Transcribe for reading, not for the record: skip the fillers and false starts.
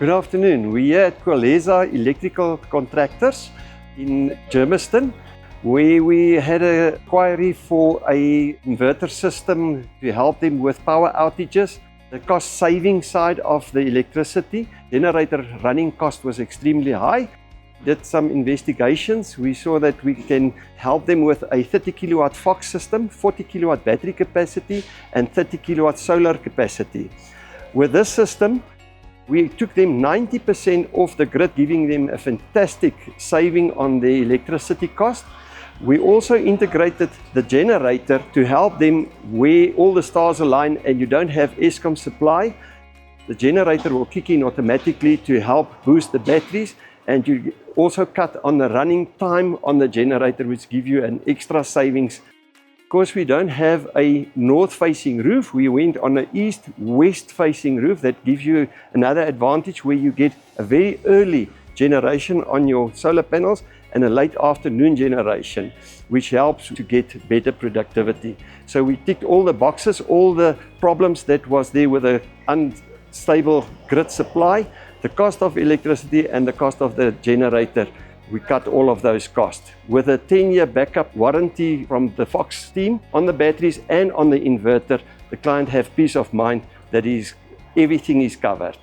Good afternoon. We're here at Qualeza Electrical Contractors in Germiston, where we had a query for an inverter system to help them with power outages. The cost saving side of the electricity, generator running cost was extremely high. Did some investigations. We saw that we can help them with a 30 kilowatt Fox system, 40 kilowatt battery capacity and 30 kilowatt solar capacity. With this system, we took them 90% off the grid, giving them a fantastic saving on the electricity cost. We also integrated the generator to help them where all the stars align and you don't have Eskom supply. The generator will kick in automatically to help boost the batteries, and you also cut on the running time on the generator, which give you an extra savings. Because we don't have a north-facing roof, we went on an east-west facing roof. That gives you another advantage where you get a very early generation on your solar panels and a late afternoon generation, which helps to get better productivity. So we ticked all the boxes, all the problems that was there with a unstable grid supply, the cost of electricity and the cost of the generator. We cut all of those costs. With a 10-year backup warranty from the Fox team on the batteries and on the inverter, the client have peace of mind that everything is covered.